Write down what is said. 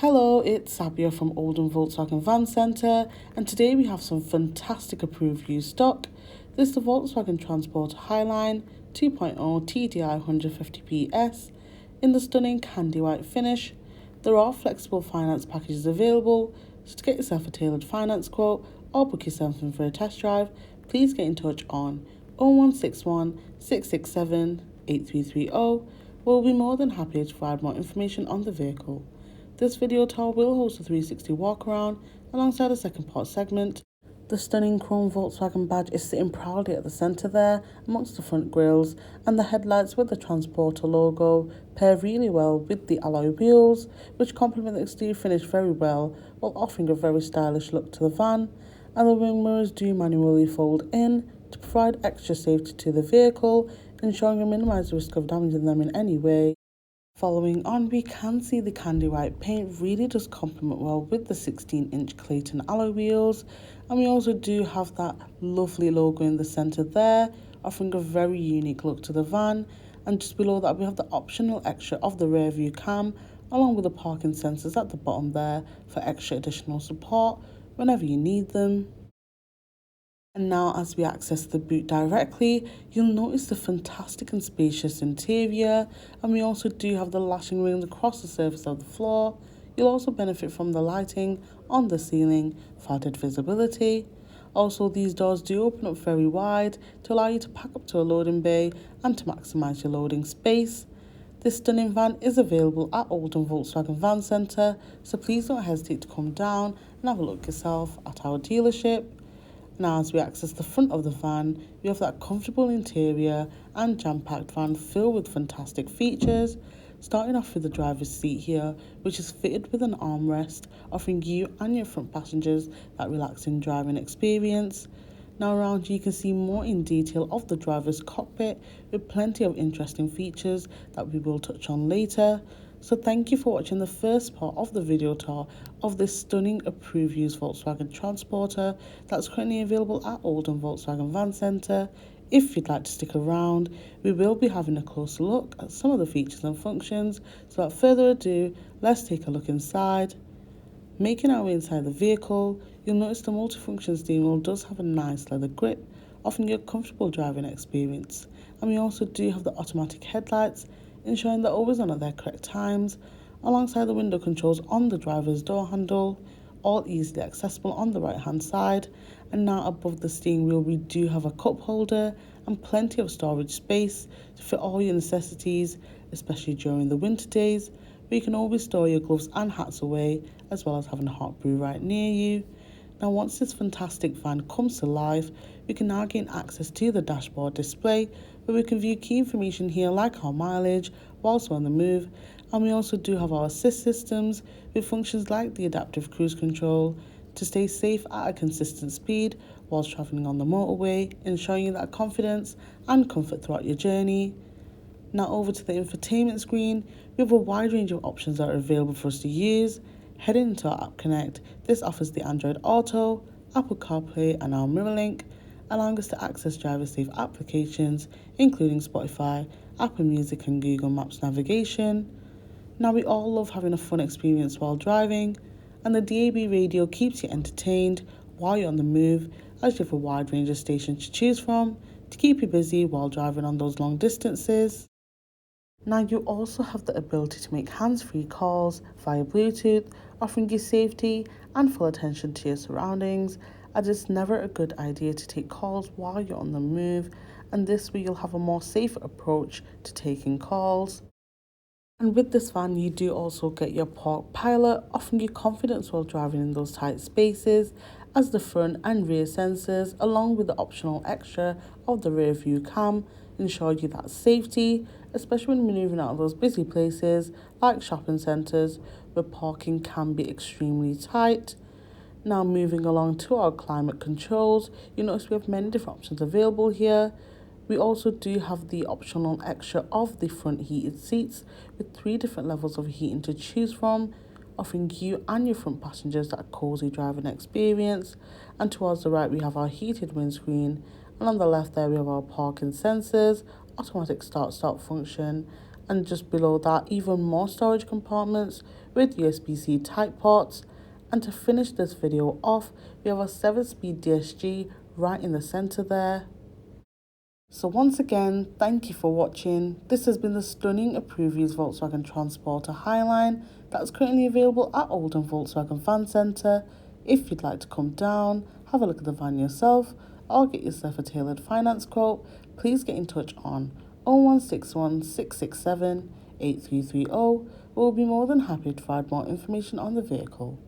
Hello, it's Sabia from Oldham Volkswagen Van Centre, and today we have some fantastic approved used stock. This is the Volkswagen Transporter Highline 2.0 TDI 150PS in the stunning candy white finish. There are flexible finance packages available, so to get yourself a tailored finance quote or book yourself in for a test drive, please get in touch on 0161 667 8330. We'll be more than happy to provide more information on the vehicle. This video tour will host a 360 walk around alongside a second part segment. The stunning chrome Volkswagen badge is sitting proudly at the centre there amongst the front grilles, and the headlights with the Transporter logo pair really well with the alloy wheels, which complement the exterior finish very well while offering a very stylish look to the van. And the wing mirrors do manually fold in to provide extra safety to the vehicle, ensuring you minimise the risk of damaging them in any way. Following on, we can see the candy white paint really does complement well with the 16-inch Clayton alloy wheels, and we also do have that lovely logo in the centre there, offering a very unique look to the van. And just below that we have the optional extra of the rear view cam, along with the parking sensors at the bottom there for extra additional support whenever you need them. And now as we access the boot directly, you'll notice the fantastic and spacious interior, and we also do have the lashing rings across the surface of the floor. You'll also benefit from the lighting on the ceiling for added visibility. Also, these doors do open up very wide to allow you to pack up to a loading bay and to maximise your loading space. This stunning van is available at Oldham Volkswagen Van Centre, so please don't hesitate to come down and have a look yourself at our dealership. Now as we access the front of the van, we have that comfortable interior and jam-packed van filled with fantastic features, starting off with the driver's seat here, which is fitted with an armrest, offering you and your front passengers that relaxing driving experience. Now around you can see more in detail of the driver's cockpit with plenty of interesting features that we will touch on later. So thank you for watching the first part of the video tour of this stunning approved used Volkswagen Transporter that's currently available at Oldham Volkswagen Van Centre. If you'd like to stick around, we will be having a closer look at some of the features and functions. So without further ado, let's take a look inside. Making our way inside the vehicle, you'll notice the multifunction steering wheel does have a nice leather grip, offering you a comfortable driving experience. And we also do have the automatic headlights, ensuring they're always on at their correct times, alongside the window controls on the driver's door handle, all easily accessible on the right hand side. And now above the steering wheel we do have a cup holder and plenty of storage space to fit all your necessities, especially during the winter days, where you can always store your gloves and hats away, as well as having a hot brew right near you. Now once this fantastic van comes to life, we can now gain access to the dashboard display, where we can view key information here like our mileage whilst we're on the move. And we also do have our assist systems with functions like the adaptive cruise control to stay safe at a consistent speed whilst travelling on the motorway, ensuring you that confidence and comfort throughout your journey. Now over to the infotainment screen, we have a wide range of options that are available for us to use. Heading into our App Connect, this offers the Android Auto, Apple CarPlay and our MirrorLink, allowing us to access driver-safe applications including Spotify, Apple Music and Google Maps navigation. Now we all love having a fun experience while driving, and the DAB radio keeps you entertained while you're on the move, as you have a wide range of stations to choose from to keep you busy while driving on those long distances. Now you also have the ability to make hands-free calls via Bluetooth, offering you safety and full attention to your surroundings, as it's never a good idea to take calls while you're on the move, and this way you'll have a more safer approach to taking calls. And with this van you do also get your park pilot, offering you confidence while driving in those tight spaces, as the front and rear sensors along with the optional extra of the rear view cam ensure you that safety, especially when maneuvering out of those busy places like shopping centres where parking can be extremely tight. Now moving along to our climate controls, you notice we have many different options available here. We also do have the optional extra of the front heated seats with 3 different levels of heating to choose from, offering you and your front passengers that cozy driving experience. And towards the right we have our heated windscreen, and on the left there we have our parking sensors, automatic start-stop function, and just below that even more storage compartments with USB-C type ports. And to finish this video off, we have a 7-speed DSG right in the center there. So once again, thank you for watching. This has been the stunning approved used Volkswagen Transporter Highline that's currently available at Oldham Volkswagen Van Centre. If you'd like to come down, have a look at the van yourself, or get yourself a tailored finance quote, please get in touch on 0161 667 8330. We'll be more than happy to provide more information on the vehicle.